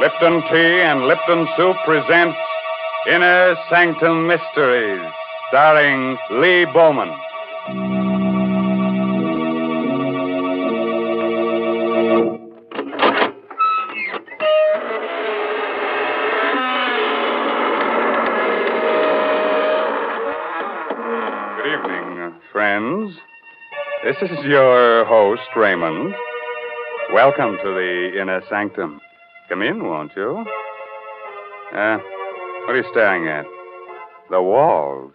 Lipton Tea and Lipton Soup present Inner Sanctum Mysteries, starring Lee Bowman. Good evening, friends. This is your host, Raymond. Welcome to the Inner Sanctum. Come in, won't you? What are you staring at? The walls.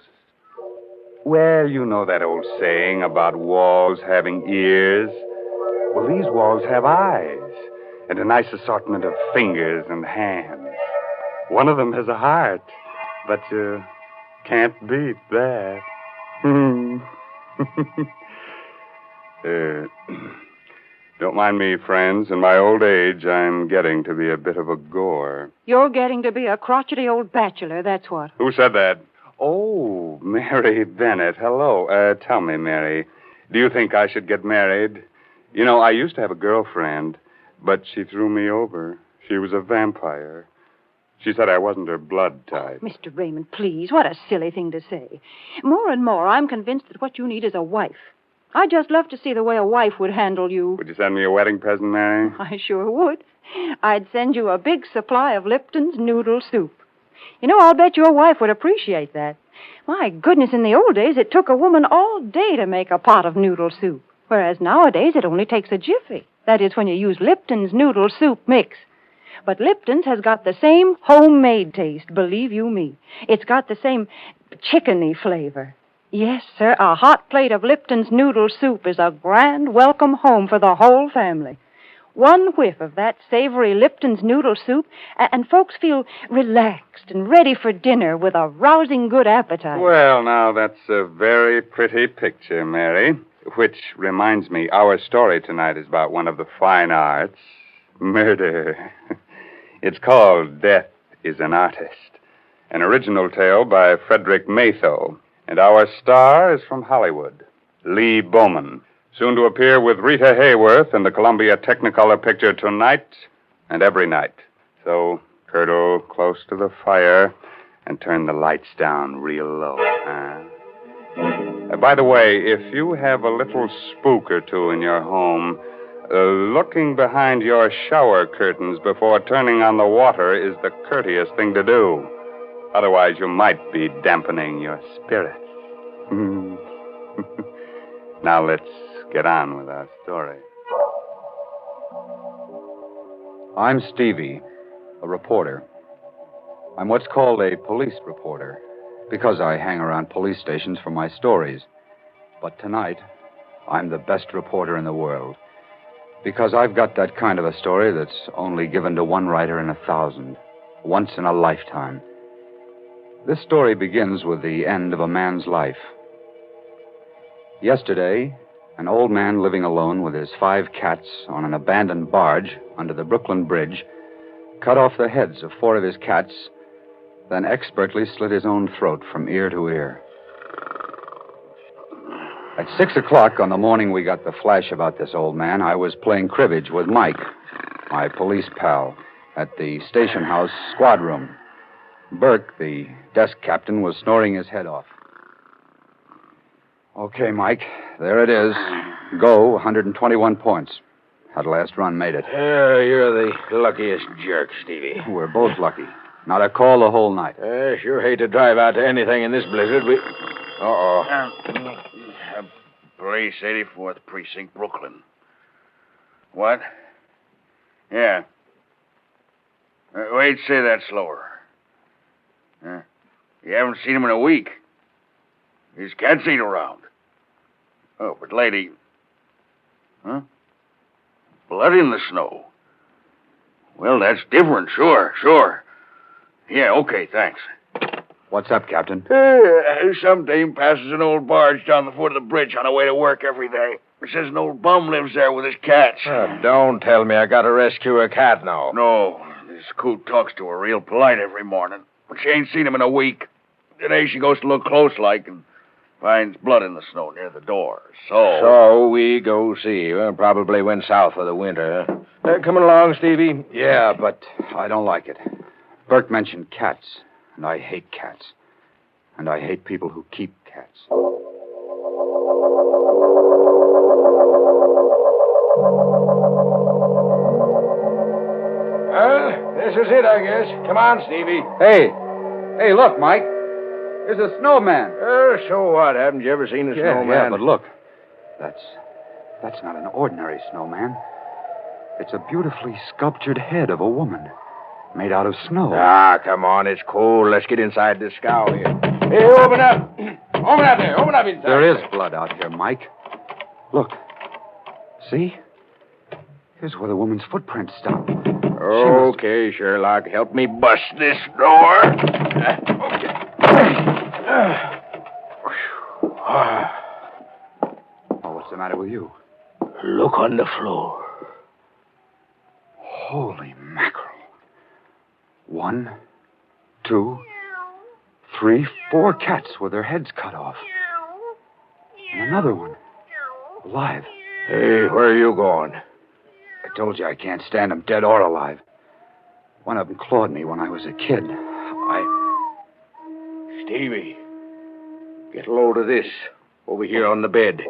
Well, you know that old saying about walls having ears. Well, these walls have eyes and a nice assortment of fingers and hands. One of them has a heart, but you can't beat that. Don't mind me, friends. In my old age, I'm getting to be a bit of a gore. You're getting to be a crotchety old bachelor, that's what. Who said that? Oh, Mary Bennett. Hello. Tell me, Mary, do you think I should get married? You know, I used to have a girlfriend, but she threw me over. She was a vampire. She said I wasn't her blood type. Oh, Mr. Raymond, please, what a silly thing to say. More and more, I'm convinced that what you need is a wife. I'd just love to see the way a wife would handle you. Would you send me a wedding present, Mary? I sure would. I'd send you a big supply of Lipton's noodle soup. You know, I'll bet your wife would appreciate that. My goodness, in the old days, it took a woman all day to make a pot of noodle soup, whereas nowadays it only takes a jiffy. That is, when you use Lipton's noodle soup mix. But Lipton's has got the same homemade taste, believe you me. It's got the same chickeny flavor. Yes, sir, a hot plate of Lipton's noodle soup is a grand welcome home for the whole family. One whiff of that savory Lipton's noodle soup, and folks feel relaxed and ready for dinner with a rousing good appetite. Well, now, that's a very pretty picture, Mary. Which reminds me, our story tonight is about one of the fine arts, murder. It's called Death is an Artist, an original tale by Frederick Maytho. And our star is from Hollywood, Lee Bowman, soon to appear with Rita Hayworth in the Columbia Technicolor picture Tonight and Every Night. So curdle close to the fire and turn the lights down real low. By the way, if you have a little spook or two in your home, looking behind your shower curtains before turning on the water is the courteous thing to do. Otherwise, you might be dampening your spirits. Now let's get on with our story. I'm Stevie, a reporter. I'm what's called a police reporter, because I hang around police stations for my stories. But tonight, I'm the best reporter in the world, because I've got that kind of a story that's only given to one writer in 1,000, once in a lifetime. This story begins with the end of a man's life. Yesterday, an old man living alone with his 5 cats on an abandoned barge under the Brooklyn Bridge cut off the heads of 4 of his cats, then expertly slit his own throat from ear to ear. At 6 o'clock on the morning we got the flash about this old man, I was playing cribbage with Mike, my police pal, at the station house squad room. Burke, the desk captain, was snoring his head off. Okay, Mike, there it is. Go, 121 points. That last run made it. You're the luckiest jerk, Stevie. We're both lucky. Not a call the whole night. Sure hate to drive out to anything in this blizzard. Police, 84th Precinct, Brooklyn. What? Yeah. Wait, say that slower. You haven't seen him in a week. His cats ain't around. Oh, but lady... Huh? Blood in the snow. Well, that's different, sure. Yeah, okay, thanks. What's up, Captain? Some dame passes an old barge down the foot of the bridge on her way to work every day. Says an old bum lives there with his cats. Don't tell me I got to rescue a cat now. No, this coot talks to her real polite every morning. But she ain't seen him in a week. Today she goes to look close like, and finds blood in the snow near the door. So... So we go see. Well, probably went south for the winter. Coming along, Stevie? Yeah, but I don't like it. Burke mentioned cats, and I hate cats. And I hate people who keep cats. Well, this is it, I guess. Come on, Stevie. Hey, look, Mike. There's a snowman. So what? Haven't you ever seen a snowman? Yeah, but look. That's not an ordinary snowman. It's a beautifully sculptured head of a woman made out of snow. Ah, come on. It's cold. Let's get inside this scow here. Hey, open up. Open up there. Open up inside. There is blood out here, Mike. Look. See? Here's where the woman's footprints stop. Okay, Sherlock. Help me bust this door. Okay. Oh, what's the matter with you? Look on the floor. Holy mackerel. 1, 2, 3, 4 cats with their heads cut off. And another one. Alive. Hey, where are you going? I told you I can't stand them dead or alive. One of them clawed me when I was a kid. Stevie, get a load of this over here on the bed.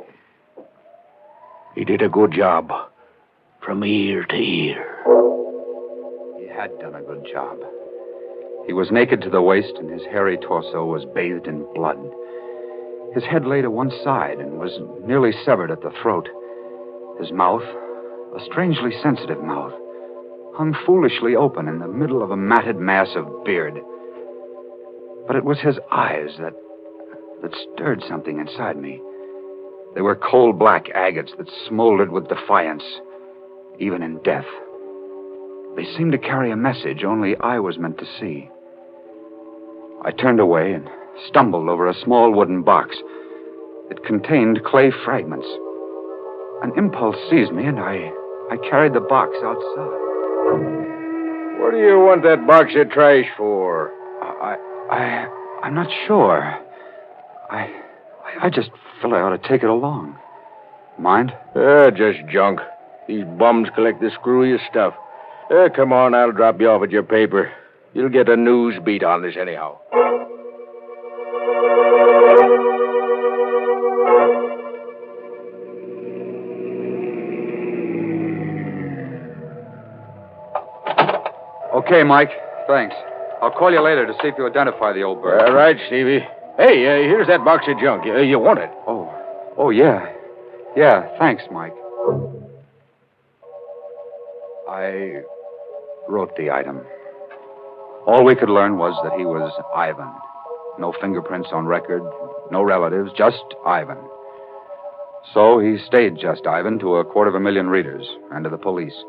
He did a good job. From ear to ear. He had done a good job. He was naked to the waist, and his hairy torso was bathed in blood. His head lay to one side and was nearly severed at the throat. His mouth, a strangely sensitive mouth, hung foolishly open in the middle of a matted mass of beard. But it was his eyes that stirred something inside me. They were cold black agates that smoldered with defiance, even in death. They seemed to carry a message only I was meant to see. I turned away and stumbled over a small wooden box. It contained clay fragments. An impulse seized me, and I carried the box outside. What do you want that box of trash for? I'm not sure. I just feel I ought to take it along. Mind? Just junk. These bums collect the screwiest stuff. Come on, I'll drop you off at your paper. You'll get a news beat on this anyhow. Okay, Mike. Thanks. I'll call you later to see if you identify the old bird. All right, Stevie. Hey, here's that box of junk. You want it? Oh, yeah. Yeah, thanks, Mike. I wrote the item. All we could learn was that he was Ivan. No fingerprints on record, no relatives, just Ivan. So he stayed just Ivan to 250,000 readers and to the police.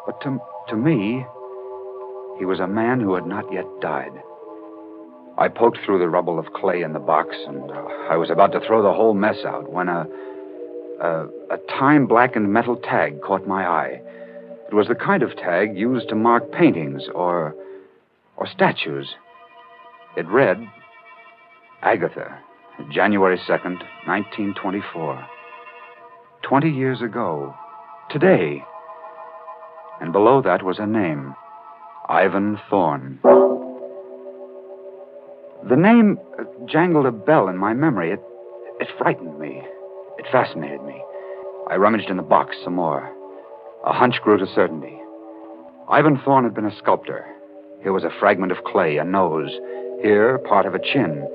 But to me, he was a man who had not yet died. I poked through the rubble of clay in the box, and I was about to throw the whole mess out when a time-blackened metal tag caught my eye. It was the kind of tag used to mark paintings or statues. It read, Agatha, January 2nd, 1924. 20 years ago. Today. And below that was a name, Ivan Thorne. The name jangled a bell in my memory. It frightened me. It fascinated me. I rummaged in the box some more. A hunch grew to certainty. Ivan Thorne had been a sculptor. Here was a fragment of clay, a nose. Here, part of a chin.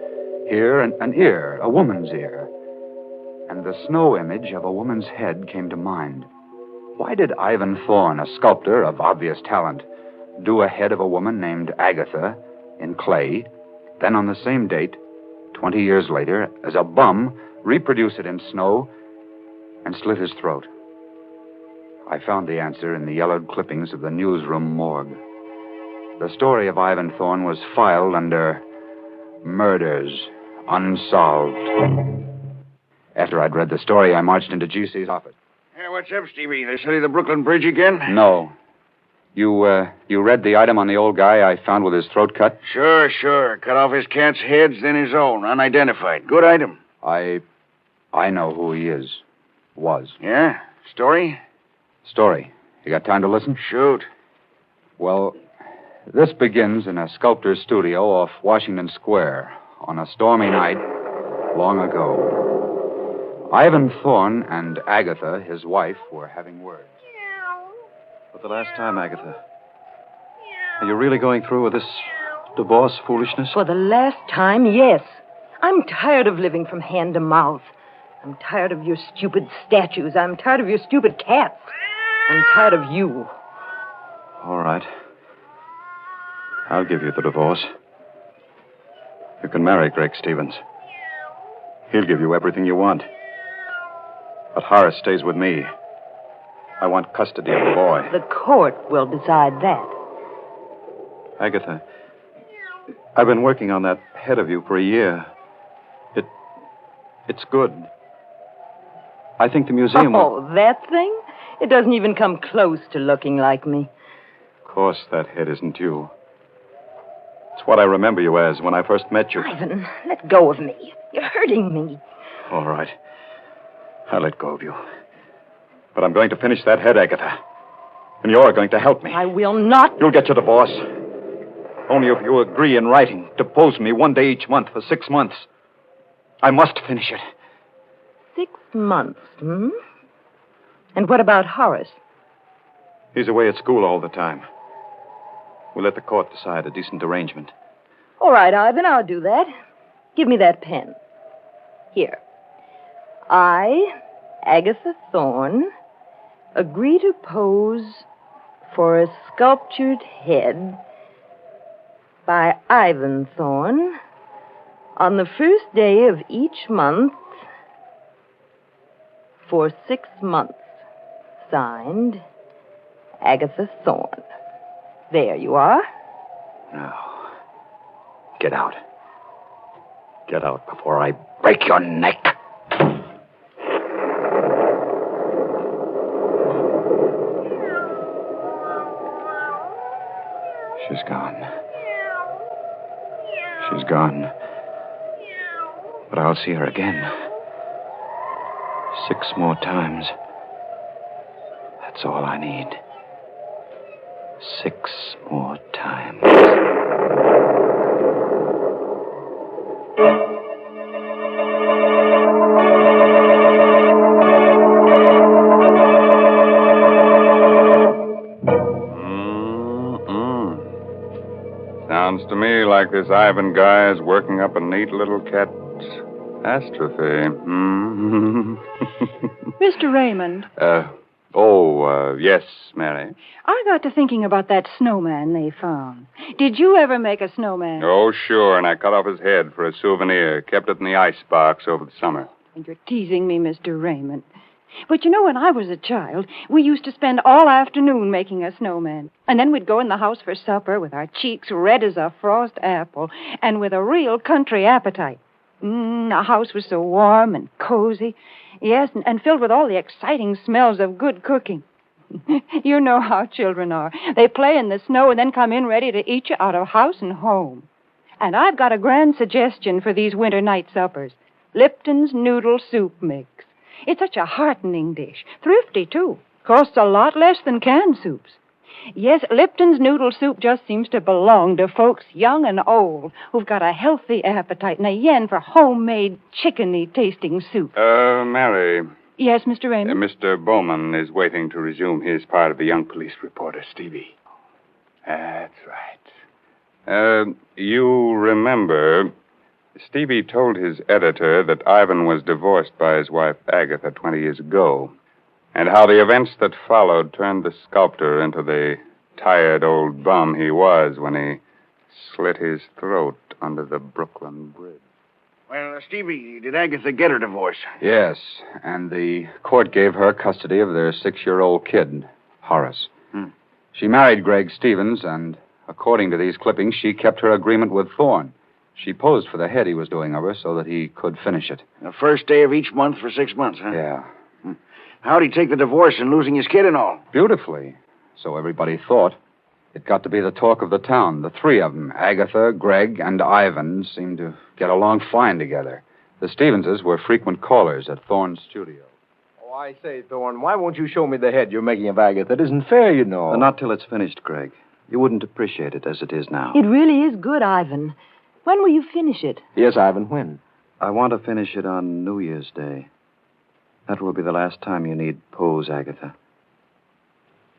Here, an ear, a woman's ear. And the snow image of a woman's head came to mind. Why did Ivan Thorne, a sculptor of obvious talent, do a head of a woman named Agatha in clay, then on the same date, 20 years later, as a bum, reproduce it in snow and slit his throat? I found the answer in the yellowed clippings of the newsroom morgue. The story of Ivan Thorne was filed under Murders Unsolved. After I'd read the story, I marched into GC's office. Hey, what's up, Stevie? They study the Brooklyn Bridge again? No. You read the item on the old guy I found with his throat cut? Sure. Cut off his cat's heads, then his own. Unidentified. Good item. I know who he is. Was. Yeah? Story? Story. You got time to listen? Shoot. Well, this begins in a sculptor's studio off Washington Square on a stormy night long ago. Ivan Thorne and Agatha, his wife, were having words. For the last time, Agatha. Are you really going through with this divorce foolishness? For the last time, yes. I'm tired of living from hand to mouth. I'm tired of your stupid statues. I'm tired of your stupid cats. I'm tired of you. All right. I'll give you the divorce. You can marry Greg Stevens. He'll give you everything you want. But Horace stays with me. I want custody of the boy. The court will decide that. Agatha, I've been working on that head of you for a year. It's good. I think the museum will... Oh, that thing? It doesn't even come close to looking like me. Of course, that head isn't you. It's what I remember you as when I first met you. Ivan, let go of me. You're hurting me. All right. I'll let go of you. But I'm going to finish that head, Agatha. And you're going to help me. I will not. You'll get your divorce. Only if you agree in writing to pose me one day each month for 6 months. I must finish it. 6 months, hmm? And what about Horace? He's away at school all the time. We'll let the court decide a decent arrangement. All right, Ivan, I'll do that. Give me that pen. Here. I, Agatha Thorne, agree to pose for a sculptured head by Ivan Thorne on the first day of each month for 6 months. Signed, Agatha Thorne. There you are. Now, get out. Get out before I break your neck. She's gone. She's gone. But I'll see her again. 6 more times. That's all I need. 6 more times. Sounds to me like this Ivan guy is working up a neat little catastrophe. Mr. Raymond. Yes, Mary. I got to thinking about that snowman they found. Did you ever make a snowman? Oh, sure, and I cut off his head for a souvenir. Kept it in the icebox over the summer. And you're teasing me, Mr. Raymond. But you know, when I was a child, we used to spend all afternoon making a snowman. And then we'd go in the house for supper with our cheeks red as a frost apple and with a real country appetite. The house was so warm and cozy. Yes, and filled with all the exciting smells of good cooking. You know how children are. They play in the snow and then come in ready to eat you out of house and home. And I've got a grand suggestion for these winter night suppers. Lipton's Noodle Soup Mix. It's such a heartening dish. Thrifty, too. Costs a lot less than canned soups. Yes, Lipton's Noodle Soup just seems to belong to folks young and old who've got a healthy appetite and a yen for homemade chickeny-tasting soup. Mary. Yes, Mr. Raymond? Mr. Bowman is waiting to resume his part of the young police reporter, Stevie. That's right. You remember, Stevie told his editor that Ivan was divorced by his wife, Agatha, 20 years ago, and how the events that followed turned the sculptor into the tired old bum he was when he slit his throat under the Brooklyn Bridge. Well, Stevie, did Agatha get her divorce? Yes, and the court gave her custody of their 6-year-old kid, Horace. She married Greg Stevens, and according to these clippings, she kept her agreement with Thorne. She posed for the head he was doing of her so that he could finish it. The first day of each month for 6 months, huh? Yeah. How'd he take the divorce and losing his kid and all? Beautifully. So everybody thought. It got to be the talk of the town. The three of them, Agatha, Greg, and Ivan, seemed to get along fine together. The Stevenses were frequent callers at Thorne's studio. Oh, I say, Thorne, why won't you show me the head you're making of Agatha? It isn't fair, you know. Not till it's finished, Greg. You wouldn't appreciate it as it is now. It really is good, Ivan. When will you finish it? Yes, Ivan, when? I want to finish it on New Year's Day. That will be the last time you need pose, Agatha.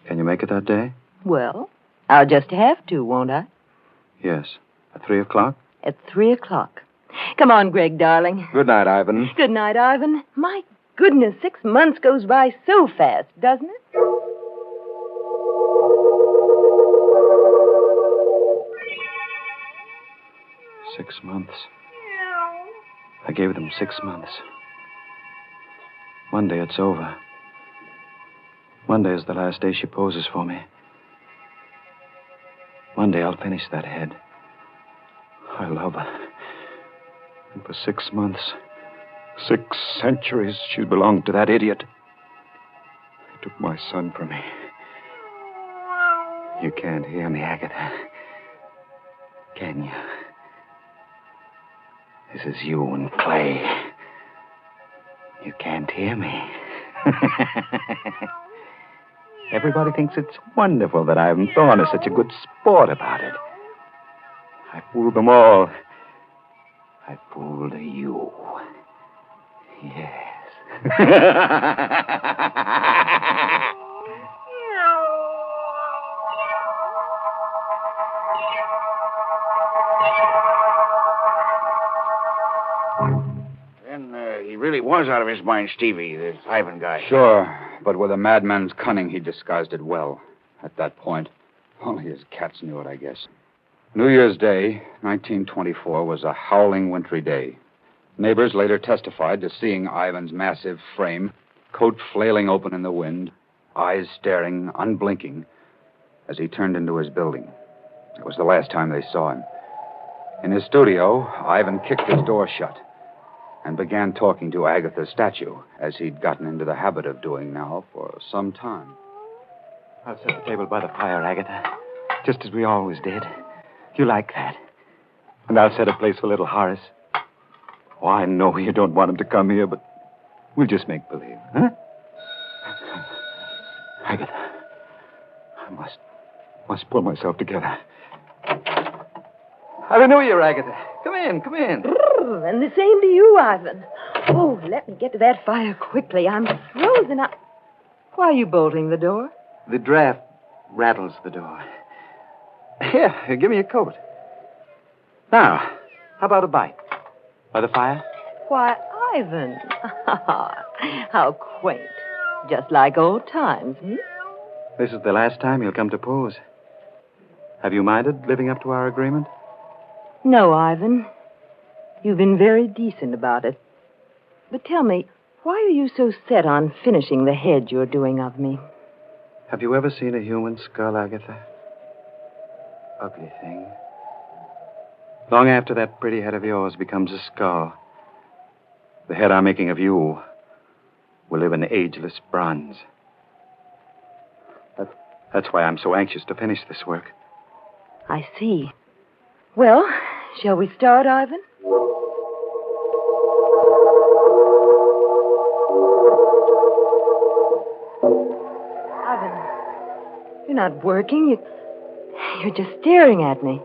Can you make it that day? Well, I'll just have to, won't I? Yes. At 3 o'clock? At 3 o'clock. Come on, Greg, darling. Good night, Ivan. Good night, Ivan. My goodness, 6 months goes by so fast, doesn't it? Six months. I gave them 6 months. One day it's over. Monday is the last day she poses for me. One day I'll finish that head. I love her. And for 6 months, 6 centuries, she belonged to that idiot. He took my son from me. You can't hear me, Agatha. Can you? This is you and Clay. You can't hear me. Everybody thinks it's wonderful that Ivan Thorne is such a good sport about it. I fooled them all. I fooled you. Yes. Then he really was out of his mind, Stevie, the Ivan guy. Sure, but with a madman's cunning, he disguised it well. At that point, only his cats knew it, I guess. New Year's Day, 1924, was a howling wintry day. Neighbors later testified to seeing Ivan's massive frame, coat flailing open in the wind, eyes staring, unblinking, as he turned into his building. It was the last time they saw him. In his studio, Ivan kicked his door shut and began talking to Agatha's statue, as he'd gotten into the habit of doing now for some time. I'll set the table by the fire, Agatha, just as we always did. You like that? And I'll set a place for little Horace. Oh, I know you don't want him to come here, but we'll just make believe, huh? Agatha, I must pull myself together. Happy New Year, Agatha. Come in, come in. And the same to you, Ivan. Oh, let me get to that fire quickly. I'm frozen up. Why are you bolting the door? The draft rattles the door. Here, give me a coat. Now, how about a bite? By the fire? Why, Ivan. How quaint. Just like old times, hmm? This is the last time you'll come to pose. Have you minded living up to our agreement? No, Ivan. You've been very decent about it. But tell me, why are you so set on finishing the head you're doing of me? Have you ever seen a human skull, Agatha? Ugly thing. Long after that pretty head of yours becomes a skull, the head I'm making of you will live in ageless bronze. That's why I'm so anxious to finish this work. I see. Well, shall we start, Ivan? Ivan, you're not working. You're just staring at me.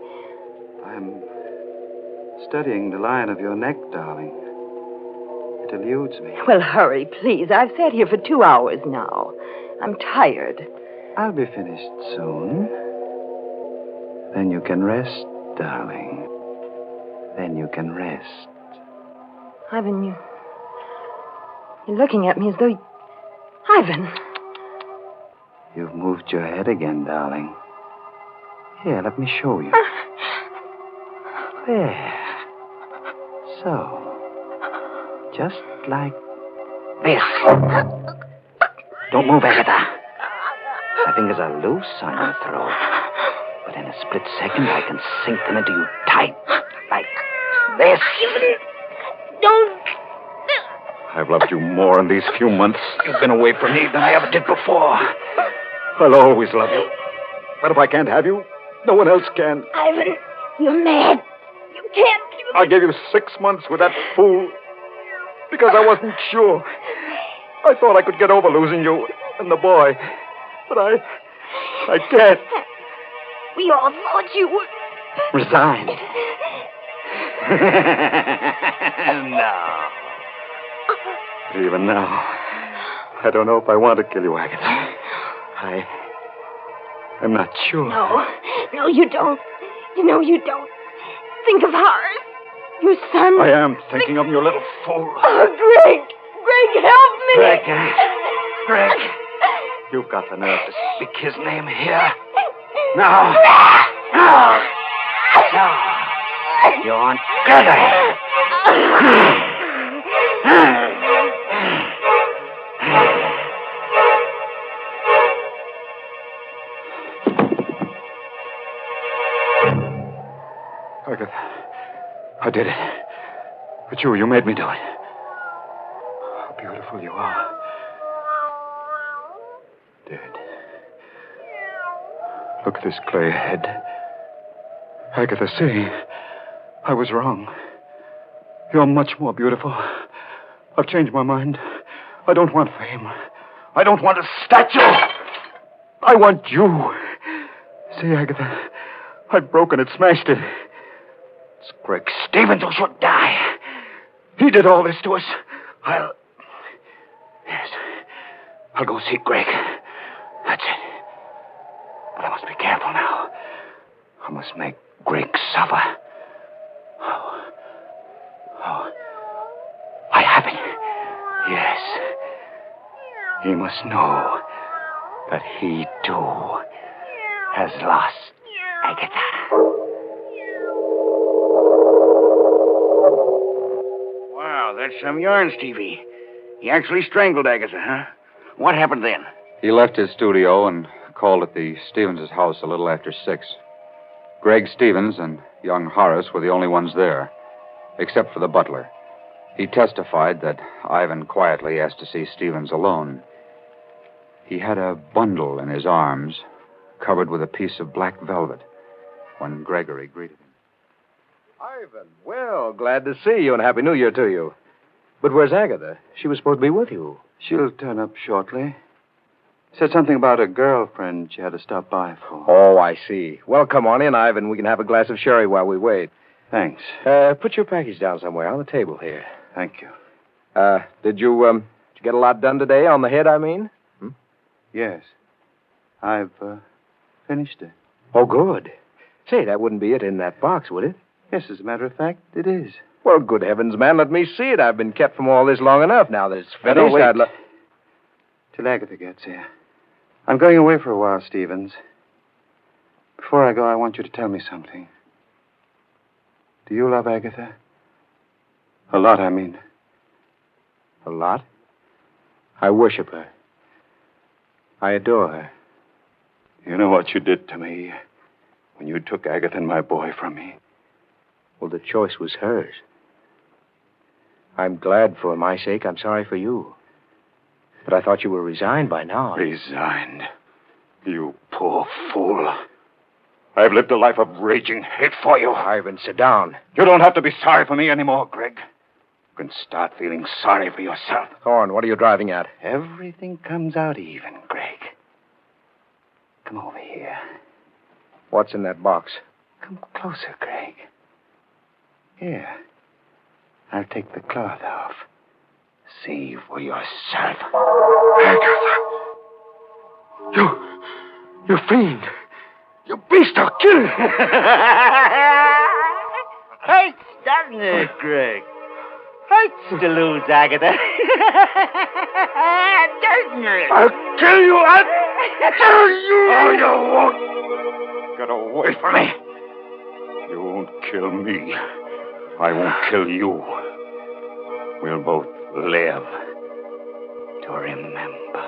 I'm studying the line of your neck, darling. It eludes me. Well, hurry, please. I've sat here for 2 hours now. I'm tired. I'll be finished soon. Then you can rest, darling. Then you can rest. Ivan, you're looking at me as though... Ivan! You've moved your head again, darling. Here, let me show you. There. So. Just like this. Don't move, Agatha. My fingers are loose on your throat. But in a split second, I can sink them into you tight. Like this. Don't... I've loved you more in these few months you've been away from me than I ever did before. I'll always love you. But if I can't have you, no one else can. Ivan, you're mad. You can't do I gave you 6 months with that fool because I wasn't sure. I thought I could get over losing you and the boy. But I can't. We all thought you would. Resign. No. Even now, I don't know if I want to kill you, Agatha. I'm not sure. No, you don't. You know you don't. Think of ours. Your son. I am thinking of your little fool. Oh, Greg. Greg, help me. Greg. You've got the nerve to speak his name here. No. You aren't Gregory. I did it. But you made me do it. How beautiful you are. Dead. Look at this clay head. Agatha, see, I was wrong. You're much more beautiful. I've changed my mind. I don't want fame. I don't want a statue. I want you. See, Agatha, I've broken it, smashed it. It's Greg Stevens who should die. He did all this to us. I'll go see Greg. That's it. But I must be careful now. I must make Greg suffer. Oh. I have it. Yes. He must know that he, too, has lost Agatha. Wow, that's some yarn, Stevie. He actually strangled Agatha, huh? What happened then? He left his studio and called at the Stevens' house a little after 6. Greg Stevens and young Horace were the only ones there, except for the butler. He testified that Ivan quietly asked to see Stevens alone. He had a bundle in his arms, covered with a piece of black velvet, when Gregory greeted him. Ivan, well, glad to see you and Happy New Year to you. But where's Agatha? She was supposed to be with you. She'll turn up shortly. Said something about a girlfriend she had to stop by for. Oh, I see. Well, come on in, Ivan. We can have a glass of sherry while we wait. Thanks. Put your package down somewhere on the table here. Thank you. Did you get a lot done today? On the head, I mean? Yes. I've finished it. Oh, good. Say, that wouldn't be it in that box, would it? Yes, as a matter of fact, it is. Well, good heavens, man, let me see it. I've been kept from all this long enough. Now that it's finished, Don't wait I'd till Agatha gets here. I'm going away for a while, Stevens. Before I go, I want you to tell me something. Do you love Agatha? A lot, I mean. A lot? I worship her. I adore her. You know what you did to me when you took Agatha and my boy from me? Well, the choice was hers. I'm glad for my sake. I'm sorry for you. But I thought you were resigned by now. Resigned? You poor fool. I've lived a life of raging hate for you. Ivan, sit down. You don't have to be sorry for me anymore, Greg. You can start feeling sorry for yourself. Thorne, what are you driving at? Everything comes out even, Greg. Come over here. What's in that box? Come closer, Greg. Here. I'll take the cloth off. See for yourself. Agatha! You fiend! You beast, I'll kill you! Hurts, doesn't it, Greg? Hurts to lose Agatha. Doesn't it? I'll kill you! I'll kill you! Oh, you won't! Get away from me! You won't kill me. I won't kill you. We'll both live to remember.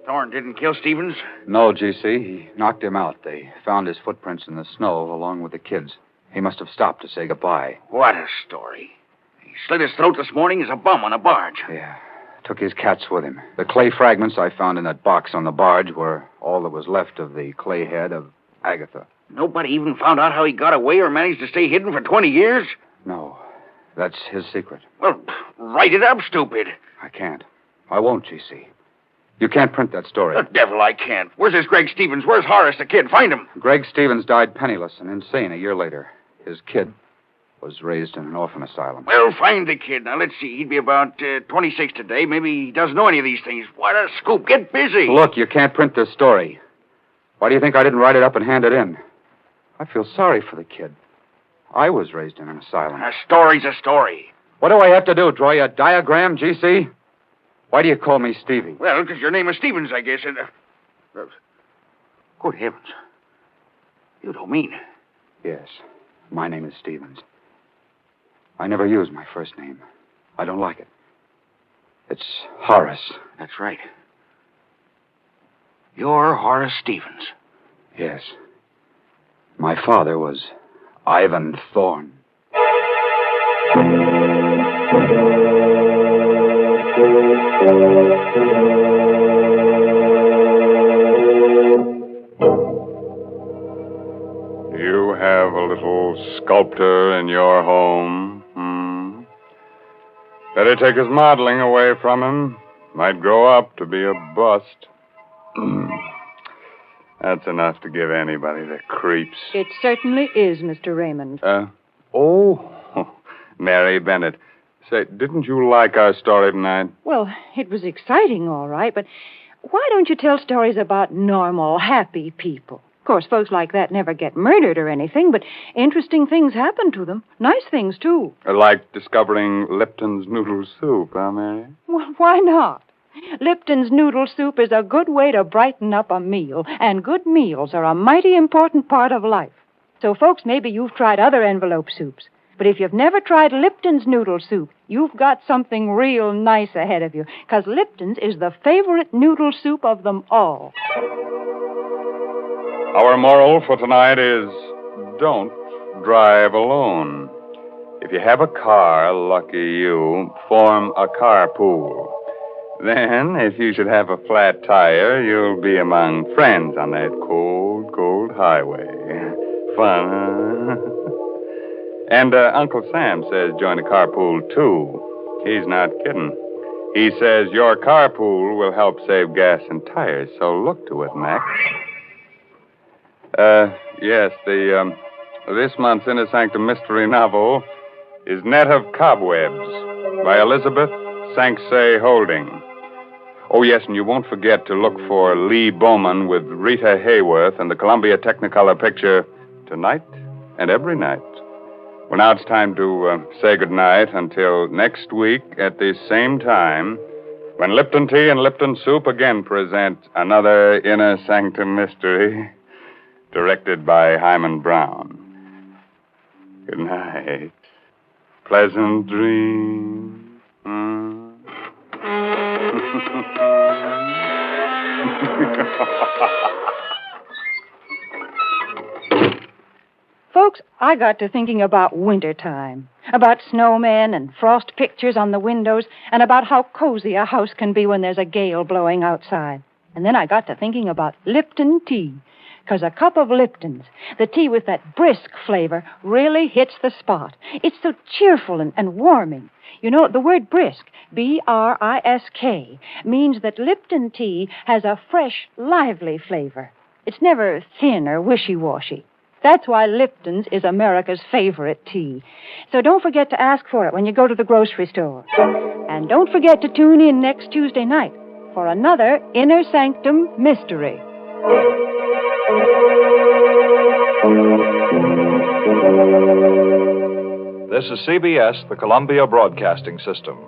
Thorne didn't kill Stevens? No, GC. He knocked him out. They found his footprints in the snow along with the kids. He must have stopped to say goodbye. What a story. He slit his throat this morning as a bum on a barge. Yeah. Took his cats with him. The clay fragments I found in that box on the barge were all that was left of the clay head of Agatha. Nobody even found out how he got away or managed to stay hidden for 20 years? No, that's his secret. Well, write it up, stupid. I can't. I won't, G.C. You can't print that story. The devil I can't. Where's this Greg Stevens? Where's Horace, the kid? Find him. Greg Stevens died penniless and insane a year later. His kid was raised in an orphan asylum. Well, find the kid. Now, let's see. He'd be about 26 today. Maybe he doesn't know any of these things. What a scoop. Get busy. Look, you can't print this story. Why do you think I didn't write it up and hand it in? I feel sorry for the kid. I was raised in an asylum. A story's a story. What do I have to do? Draw you a diagram, G.C.? Why do you call me Stevie? Well, because your name is Stevens, I guess. And, good heavens. You don't mean... Yes, my name is Stevens. I never use my first name. I don't like it. It's Horace. That's right. You're Horace Stevens. Yes. My father was Ivan Thorne. You have a little sculptor in your home. Better take his modeling away from him. Might grow up to be a bust. That's enough to give anybody the creeps. It certainly is, Mr. Raymond. Mary Bennett. Say, didn't you like our story tonight? Well, it was exciting, all right, but why don't you tell stories about normal, happy people? Of course, folks like that never get murdered or anything, but interesting things happen to them. Nice things, too. Like discovering Lipton's noodle soup, huh, Mary? Well, why not? Lipton's noodle soup is a good way to brighten up a meal, and good meals are a mighty important part of life. So, folks, maybe you've tried other envelope soups, but if you've never tried Lipton's noodle soup, you've got something real nice ahead of you, because Lipton's is the favorite noodle soup of them all. Our moral for tonight is don't drive alone. If you have a car, lucky you, form a carpool. Then, if you should have a flat tire, you'll be among friends on that cold, cold highway. Fun, huh? And Uncle Sam says join a carpool, too. He's not kidding. He says your carpool will help save gas and tires, so look to it, Max. Yes, this month's Inner Sanctum mystery novel is Net of Cobwebs by Elizabeth Sanksay Holding. Oh, yes, and you won't forget to look for Lee Bowman with Rita Hayworth and the Columbia Technicolor picture Tonight and Every Night. Well, now it's time to say goodnight until next week at the same time when Lipton Tea and Lipton Soup again present another Inner Sanctum mystery directed by Himan Brown. Good night. Pleasant dreams. Folks, I got to thinking about wintertime, about snowmen and frost pictures on the windows, and about how cozy a house can be when there's a gale blowing outside. And then I got to thinking about Lipton tea, because a cup of Lipton's, the tea with that brisk flavor, really hits the spot. It's so cheerful and warming. You know, the word brisk, B-R-I-S-K, means that Lipton tea has a fresh, lively flavor. It's never thin or wishy-washy. That's why Lipton's is America's favorite tea. So don't forget to ask for it when you go to the grocery store. And don't forget to tune in next Tuesday night for another Inner Sanctum mystery. This is CBS, the Columbia Broadcasting System.